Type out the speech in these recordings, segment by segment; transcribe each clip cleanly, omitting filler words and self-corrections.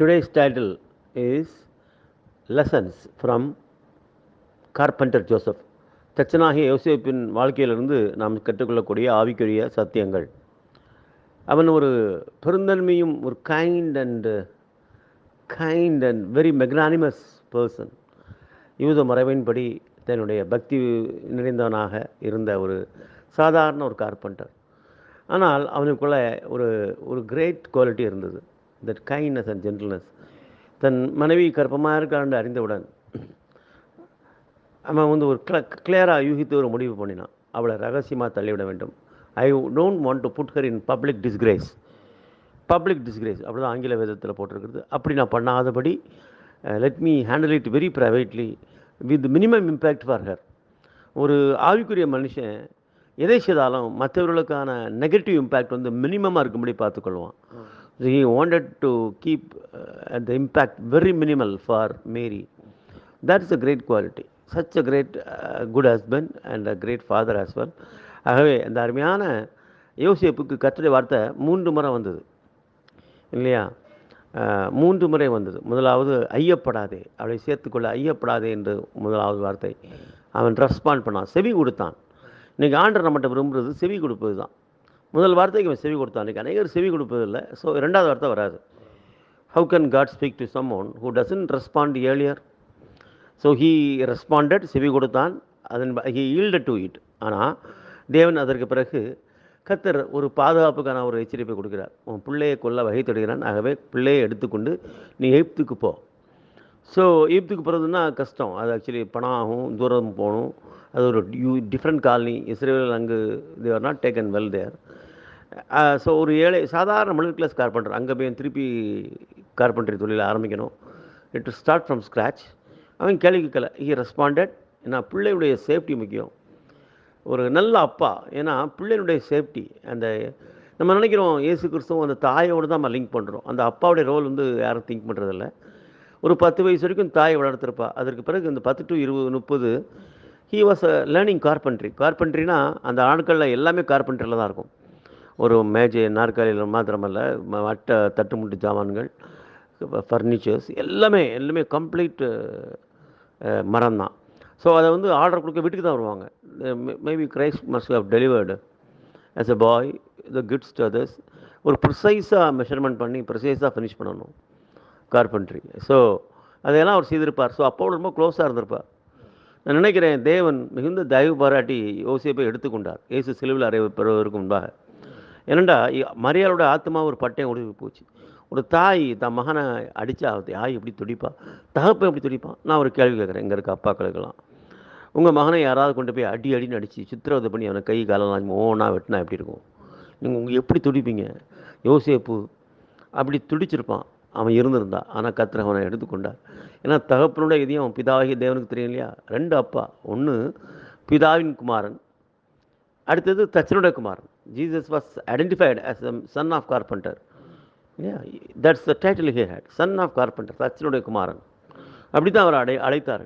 Today's title is Lessons from carpenter Joseph. தச்சனாகிய யோசேப்பின் வாழ்க்கையிலிருந்து நாம் கற்றுக்கொள்ளக்கூடிய ஆவிக்குரிய சத்தியங்கள். அவன் ஒரு பெருந்தன்மையும் ஒரு kind and very magnanimous person. யூத மரபின்படி தன்னுடைய பக்தி நிறைந்தவனாக இருந்த ஒரு சாதாரண ஒரு கார்பெண்டர். ஆனால் அவனுக்குள்ள ஒரு ஒரு கிரேட் குவாலிட்டி இருந்தது, தட் கைண்ட்னஸ் அண்ட் ஜென்டில்னஸ். தன் மனைவி கர்ப்பமாக இருக்கான்னு அறிந்தவுடன் அவன் ஒரு கிளியராக யூகித்து ஒரு முடிவு பண்ணினான், அவளை ரகசியமாக தள்ளிவிட வேண்டும். I don't want to put her in public disgrace அப்படி தான் ஆங்கில வேதத்தில் போட்டிருக்கிறது. அப்படி நான் பண்ணாதபடி let me handle it very privately with minimum impact for her. ஒரு ஆவிக்குரிய மனுஷன் எதை செய்தாலும் மற்றவர்களுக்கான நெகட்டிவ் இம்பேக்ட் மினிமமாக இருக்கும்படி பார்த்துக்கொள்வான். He wanted to keep the impact very minimal for Mary. That is a great quality. such a great good husband and a great father as well. ஆகவே அந்த அருமையான யோசேப்புக்கு கர்த்தருடைய வார்த்தை 3 முறை வந்தது இல்லையா? 3 முறை வந்தது. முதலாவது ஐயப்படாதே, அவளை சேர்த்துக்கொள்ள ஐயப்படாதே என்று முதலாவது வார்த்தை. அவன் ரெஸ்பாண்ட் பண்ணான், செவி கொடுத்தான். இன்றைக்கி ஆண்டர் நம்மகிட்ட விரும்புகிறது செவி கொடுப்பது தான். முதல் வார்த்தைக்கு அவன் செவி கொடுத்தான். இன்றைக்கி அநேகர் செவி கொடுப்பதில்லை. ஸோ 2வது வார்த்தை வராது. How can God speak to someone who doesn't respond earlier? So he responded, செவி கொடுத்தான், அதன் ஹீ ஈல்டட் டு இட். ஆனால் தேவன் அதற்கு பிறகு கர்த்தர் ஒரு பாதுகாப்புக்கான ஒரு எச்சரிப்பை கொடுக்கிறார். உன் பிள்ளையை கொல்ல வகை தேடுகிறான், ஆகவே பிள்ளையை எடுத்துக்கொண்டு நீ எகிப்துக்கு போ. ஸோ எகிப்துக்கு போகிறதுனா கஷ்டம், அது ஆக்சுவலி பணம் ஆகும், தூரம் போகணும். அது ஒரு டிஃப்ரெண்ட் காலனி. இஸ்ரேல் அங்கு they are not taken well there. So ஒரு ஏழை சாதாரண மிடில் கிளாஸ் கார்பெண்டர் அங்கே போய் திருப்பி கார்பெண்டரி தொழிலை ஆரம்பிக்கணும். It start from scratch. அவன் கேள்வி கேட்கல, ஹி ரெஸ்பாண்டட். ஏன்னா பிள்ளையுடைய சேஃப்டி முக்கியம். ஒரு நல்ல அப்பா, ஏன்னா பிள்ளையுடைய சேஃப்டி. அந்த நம்ம நினைக்கிறோம் இயேசு கிறிஸ்துவும் அந்த தாயோடு தான் நம்ம லிங்க் பண்ணுறோம். அந்த அப்பாவுடைய ரோல் யாரும் திங்க் பண்ணுறதில்ல. ஒரு 10 வயசு வரைக்கும் தாயை வளர்த்துருப்பா. அதற்கு பிறகு இந்த 10 to 20, 30 ஹி வாஸ் லேர்னிங் கார்பெண்ட்ரினா அந்த ஆட்களில் எல்லாமே கார்பெண்ட்ரியில் தான் இருக்கும். ஒரு மேஜை நாற்காலியில் மாத்திரமல்ல, மற்ற தட்டுமுட்டு ஜாமான்கள், ஃபர்னிச்சர்ஸ் எல்லாமே கம்ப்ளீட் மரம் தான். ஸோ அதை ஆர்டர் கொடுக்க வீட்டுக்கு தான் வருவாங்க. Maybe Christ must have delivered as a boy the kids to others. ஒரு ப்ரிசைஸாக மெஷர்மெண்ட் பண்ணி ப்ரிசைஸாக ஃபினிஷ் பண்ணணும் கார்பெண்ட்ரி. ஸோ அதையெல்லாம் அவர் செய்திருப்பார். ஸோ அப்போது ரொம்ப க்ளோஸாக இருந்திருப்பார். நான் நினைக்கிறேன் தேவன் மிகுந்த தயவு பாராட்டி யோசேப்பை எடுத்துக்கொண்டார் இயேசு சிலுவையில் அறையப்படுவதற்கு முன்பாக. ஏனெண்டா மரியாளோட ஆத்மா ஒரு பட்டயம் ஒடுங்கி போச்சு. ஒரு தாய் தன் மகனை அடித்தா தாய் எப்படி துடிப்பா, தகப்பை எப்படி துடிப்பான்? நான் ஒரு கேள்வி கேட்குறேன் இங்கே இருக்க அப்பாக்களுக்கெல்லாம். உங்கள் மகனை யாராவது கொண்டு போய் அடின்னு அடித்து சித்திரவதை பண்ணி அவனை கை காலெல்லாம் ஓனா வெட்டினா எப்படி இருக்கும்? நீங்கள் எப்படி துடிப்பீங்க? யோசேப்பு அப்படி துடிச்சிருப்பான் அவன் இருந்திருந்தா. ஆனால் கர்த்தர் அவனை எடுத்துக்கொண்டார். ஏன்னா தகப்பனுடைய இதையும் அவன் பிதாவாகிய தேவனுக்கு தெரியும் இல்லையா? 2 அப்பா, ஒன்று பிதாவின் குமாரன், அடுத்தது தச்சனுடைய குமாரன். Jesus was identified as the son of carpenter. That's the title he had, son of carpenter, தச்சனுடைய குமாரன். அப்படி தான் அவர் அழைத்தார்.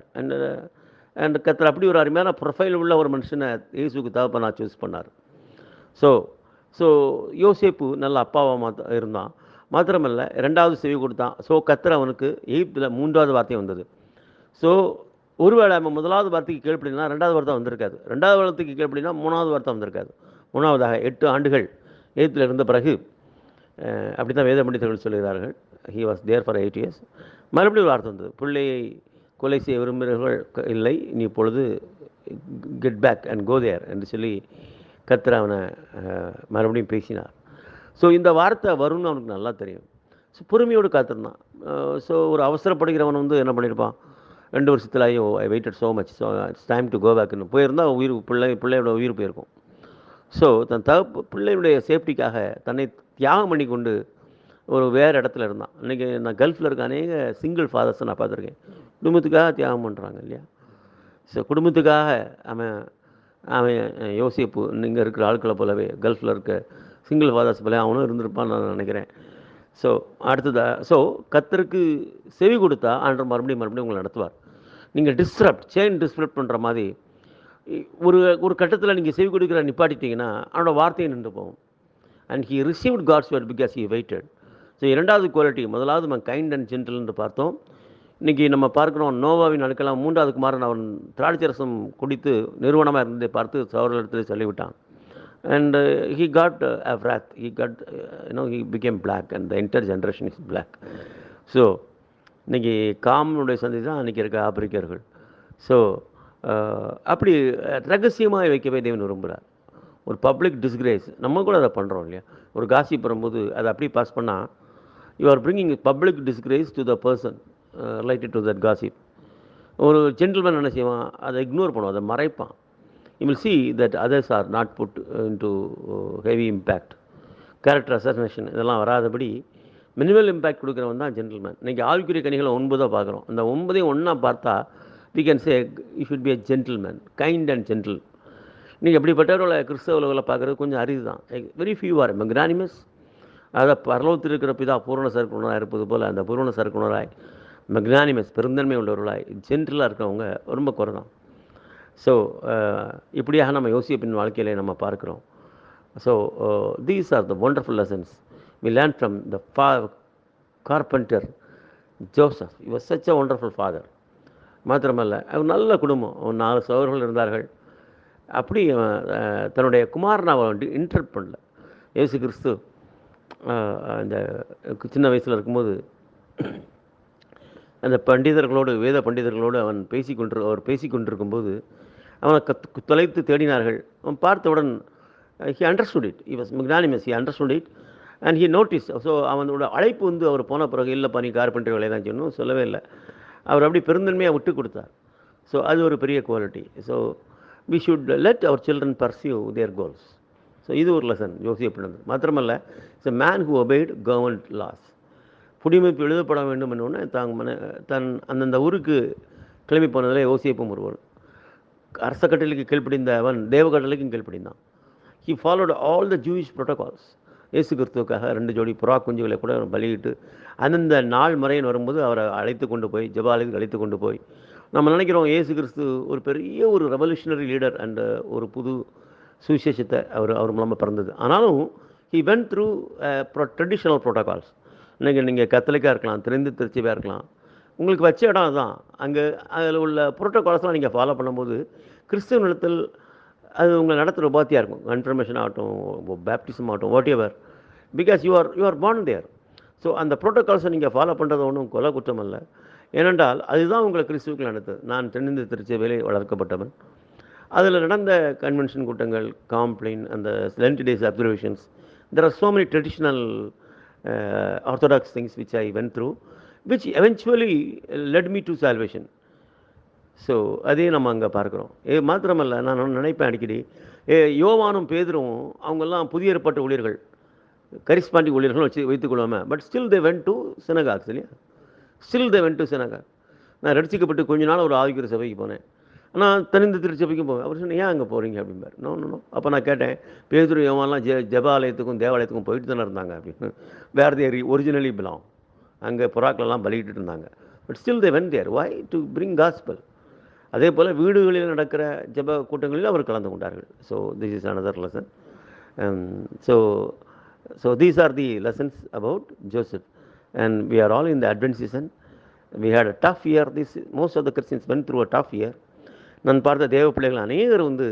அண்ட் கர்த்தர் அப்படி ஒரு அருமையான ப்ரொஃபைல் உள்ள ஒரு மனுஷனை இயேசுக்கு தகப்பனா சூஸ் பண்ணார். ஸோ யோசேப்பு நல்ல அப்பாவாக இருந்தான். மாத்திரமல்ல 2வது செவி கொடுத்தான். ஸோ கர்த்தர் அவனுக்கு எகிப்தில் 3வது வார்த்தை வந்தது. ஸோ ஒருவேளை அவன் 1வது வார்த்தைக்கு கீழ்ப்படினா 2வது வார்த்தை வந்திருக்காது, 2வது வார்த்தைக்கு கீழ்ப்படினா 3வது வார்த்தை வந்திருக்காது. 3வதாக 8 ஆண்டுகள் எகிப்தில் இருந்த பிறகு, அப்படி தான் வேத பண்டிதர்கள் சொல்கிறார்கள், he was there for 8 years. மறுபடியும் ஒரு வார்த்தை வந்தது, பிள்ளையை கொலை செய்ய விரும்புகிறவர்கள் இல்லை, நீ இப்பொழுது கெட் பேக் அண்ட் கோ தேர் என்று சொல்லி கர்த்தர் அவனை மறுபடியும் பேசினார். ஸோ இந்த வார்த்தை வரும்னு அவனுக்கு நல்லா தெரியும். ஸோ பொறுமையோடு காத்திருந்தான். ஸோ ஒரு அவசரப்படுகிறவன் என்ன பண்ணியிருப்பான், 2 வருஷத்தில் ஐயோ I waited so much, so it's time to go பேக்னு போயிருந்தால் பிள்ளையோட உயிர் போயிருக்கும். ஸோ தன் பிள்ளையுடைய சேஃப்டிக்காக தன்னை தியாகம் பண்ணி கொண்டு ஒரு வேறு இடத்துல இருந்தான். இன்றைக்கி நான் கல்ஃபில் இருக்க அநேக சிங்கிள் ஃபாதர்ஸை நான் பார்த்துருக்கேன். குடும்பத்துக்காக தியாகம் பண்ணுறாங்க இல்லையா? ஸோ குடும்பத்துக்காக அவன் யோசிப்பு இங்கே இருக்கிற ஆட்களை போலவே கல்ஃபில் இருக்க சிங்கிள் ஃபாதர்ஸ் போல அவனும் இருந்திருப்பான்னு நான் நினைக்கிறேன். ஸோ ஸோ கர்த்தருக்கு செவி கொடுத்தா ஆண்டவர் மறுபடியும் உங்களை நடத்துவார். நீங்கள் செயின் டிஸ்ரப்ட் பண்ணுற மாதிரி ஒரு கட்டத்தில் நீங்கள் செவி கொடுக்குற நிப்பாட்டிட்டீங்கன்னா அவனோட வார்த்தையை நின்று போகும். And he received God's word because he waited. So இரண்டாவது குவாலிட்டி, முதலாவது நம்ம கைண்ட் அண்ட் ஜென்டில் என்று பார்த்தோம். இன்றைக்கி நம்ம பார்க்குறோம், நோவாவின் அடுக்கலாம் 3வது குமாரன் அவன் திராட்சரசம் குடித்து நிறுவனமாக இருந்ததை பார்த்து சகோதரத்தில் சொல்லிவிட்டான். And he got a wrath, he got he became black and the entire generation is black. So இன்றைக்கி காமனுடைய சந்தை தான் அன்றைக்கி இருக்க ஆப்பிரிக்கர்கள். ஸோ அப்படி ரகசியமாக வைக்கவே தேவன் விரும்புகிறார். ஒரு பப்ளிக் டிஸ்கிரேஸ், நம்ம கூட அதை பண்ணுறோம் இல்லையா? ஒரு காசிப் வரும்போது அதை அப்படி பாஸ் பண்ணால் you are bringing public disgrace to the person related to that gossip. ஒரு ஜென்டில்மேன் என்ன செய்வான், அதை இக்னோர் பண்ணுவான், அதை மறைப்பான். You will see that others are not put into heavy impact. Character assassination இதெல்லாம் வராதபடி மினிமல் இம்பேக்ட் கொடுக்குறவன் தான் ஜென்டில்மேன். இன்றைக்கி ஆவிக்குரிய கனிகளை 9 பார்க்குறோம். அந்த 9ஐயும் ஒன்றா பார்த்தா we can say you should be a gentleman, kind and gentle. இன்றைக்கி அப்படிப்பட்டவர்களை கிறிஸ்தவ உலகில் பார்க்குறது கொஞ்சம் அரிது தான். Very few R magnanimous. அதை பரலோகத்தில் இருக்கிற பிதா பூரண சர்க்குணராக இருப்பது போல் அந்த பூரண சர்க்குணராய் மெக்னானிமஸ் பெருந்தன்மை உள்ளவர்களாய் ஜென்டிலாக இருக்கிறவங்க ரொம்ப குறை தான். ஸோ இப்படியாக நம்ம யோசிப்பின் வாழ்க்கையிலே நம்ம பார்க்குறோம். So these are the wonderful lessons we learn from the carpenter Joseph. he was such a wonderful father. மாத்திரமல்ல அவர் நல்ல குடும்பம், 4 சகோதரர்கள் இருந்தார்கள். அப்படி தன்னுடைய குமாரனை அவன் இன்டர்ப்ட் பண்ணல. இயேசு கிறிஸ்து அந்த சின்ன வயசில் இருக்கும்போது அந்த பண்டிதர்களோடு வேத பண்டிதர்களோடு அவர் பேசிக்கொண்டிருக்கும்போது அவனை தொலைத்து தேடினார்கள். அவன் பார்த்தவுடன் he understood it. he was magnanimous, he understood it and he noticed. So அவனோட அழைப்பு வந்து அவர் போன பிறகு இல்லைப்பா நீ கார்பெண்டர் வேலையை தான் சொன்னோம் சொல்லவே இல்லை. அவர் அப்படி பெருந்தன்மையாக விட்டு கொடுத்தார். ஸோ அது ஒரு பெரிய quality. So we should let our children pursue their goals. So இது ஒரு லெசன் யோசிப் நடந்தது. மாத்திரமல்ல it's a man who obeyed government laws. குடிமைப்பு எழுதப்பட வேண்டும் என்னொன்று தன் அந்தந்த ஊருக்கு கிளம்பி போனதில் யோசிப்பும் ஒருவன். அரச கட்டளைக்கு கீழ்ப்படிந்த அவன் தேவ கட்டளைக்கும் கீழ்ப்படிந்தான். he followed all the Jewish protocols. இயேசு கிறிஸ்துவுக்காக 2 ஜோடி புறா குஞ்சுகளை கூட பலியிட்டு அந்தந்த நாள் முறையின் வரும்போது அவரை அழைத்து கொண்டு போய் ஜெபாலயத்துக்கு அழைத்து கொண்டு போய் நம்ம நினைக்கிறோம் இயேசு கிறிஸ்து ஒரு பெரிய ஒரு ரெவல்யூஷனரி லீடர் அண்ட் ஒரு புது சுவிசேஷத்தை அவர் மூலமாக பிறந்தது. ஆனாலும் he went through traditional protocols. இன்றைக்கி நீங்கள் கத்தலிக்காக இருக்கலாம், திருச்சியாக இருக்கலாம், உங்களுக்கு வச்ச இடம் அதுதான். அங்கே அதில் உள்ள ப்ரோட்டோகால்ஸ்லாம் நீங்கள் ஃபாலோ பண்ணும்போது கிறிஸ்துவ நிலத்தில் அது உங்களை நடத்துகிற உபாத்தியாக இருக்கும். கன்ஃபர்மேஷன் ஆகட்டும், பேப்டிசம் ஆகட்டும், what ever, because you are born there. So அந்த ப்ரோட்டோகால்ஸை நீங்கள் ஃபாலோ பண்ணுறது ஒன்றும் கொலை குற்றம் அல்ல. ஏனென்றால் அதுதான் உங்களை கிறிஸ்துவுக்கு நடந்தது. நான் தென்னிந்திய திருச்சபையிலே வளர்க்கப்பட்டவன். அதில் நடந்த கன்வென்ஷன் கூட்டங்கள், காம்ப்ளைன், அந்த Lent days observations, there are so many traditional orthodox things which I went through which eventually led me to salvation. So அதையும் நம்ம அங்கே பார்க்குறோம். மாத்திரமல்ல நான் நினைப்பேன் அடிக்கடி, யோவானும் பேதுரும் அவங்கெல்லாம் புதிய ஏற்பாட்டு ஊழியர்கள், கரிஸ்மாட்டிக் ஊழியர்கள் வைத்துக்கொள்ளாமல், but still they went to synagogues இல்லையா? Still they went to synagogue. நான் ரட்சிக்கப்பட்டு கொஞ்ச நாள் ஒரு ஆவிக்குரிய சபைக்கு போனேன். ஆனால் தனிந்த திருச்சபைக்கும் போவேன். அவர் சொன்னேன், ஏன் அங்கே போகிறீங்க அப்படிம்பார். நோ. அப்போ நான் கேட்டேன், பேதுரு யோவான்லாம் ஜெபாலயத்துக்கும் தேவாலயத்துக்கும் போயிட்டு தானே இருந்தாங்க அப்படின்னு. Where they originally belong. அங்கே புறாக்களெல்லாம் பலிக்கிட்டு இருந்தாங்க. But still they went there. Why? To bring gospel. அதே போல் வீடுகளில் நடக்கிற ஜெப கூட்டங்களில் அவர் கலந்து கொண்டார்கள். So this is another lesson. So these are the lessons about Joseph, and we are all in the Advent season. We had a tough year. Most of the Christians went through a tough year. நான் பார்த்த தேவ பிள்ளைகள் அநேகர் வந்து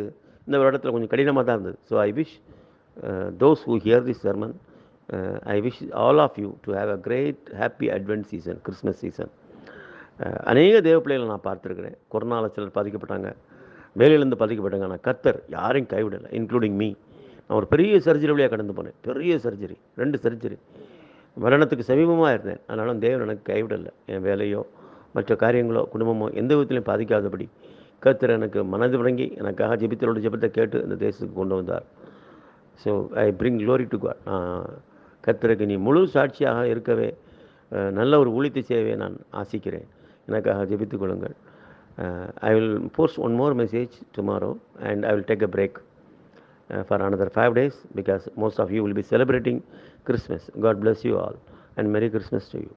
இந்த வருடத்தில் கொஞ்சம் கடினமாக தான் இருந்தது. So I wish those who hear this sermon, I wish all of you to have a great happy Advent season, Christmas season. அநேக தேவ பிள்ளைகளை நான் பார்த்துருக்கிறேன். கொரோனாவில் சிலர் பாதிக்கப்பட்டாங்க, வேலையிலேருந்து பாதிக்கப்பட்டாங்க. ஆனால் கர்த்தர் யாரையும் கைவிடலை, இன்க்ளூடிங் மீ. நான் ஒரு பெரிய சர்ஜரி வழியாக கடந்து போனேன். பெரிய சர்ஜரி, 2 சர்ஜரி. மரணத்துக்கு சமீபமாக இருந்தேன். ஆனாலும் தேவன் எனக்கு கைவிடலை. என் வேலையோ மற்ற காரியங்களோ குடும்பமோ எந்த விதத்திலையும் பாதிக்காதபடி கர்த்தர் எனக்கு மனது வழங்கி எனக்காக ஜெபித்தலோட ஜெபத்தை கேட்டு இந்த தேசத்துக்கு கொண்டு வந்தார். So I bring glory to God. கர்த்தருக்கு நீ முழு சாட்சியாக இருக்கவே, நல்ல ஒரு ஊழியத்தை செய்யவே நான் ஆசிக்கிறேன். எனக்காக ஜெபித்துக் கொள்ளுங்கள். I will post one more message tomorrow and I will take a break for another 5 days because most of you will be celebrating Christmas. God bless you all and Merry Christmas to you.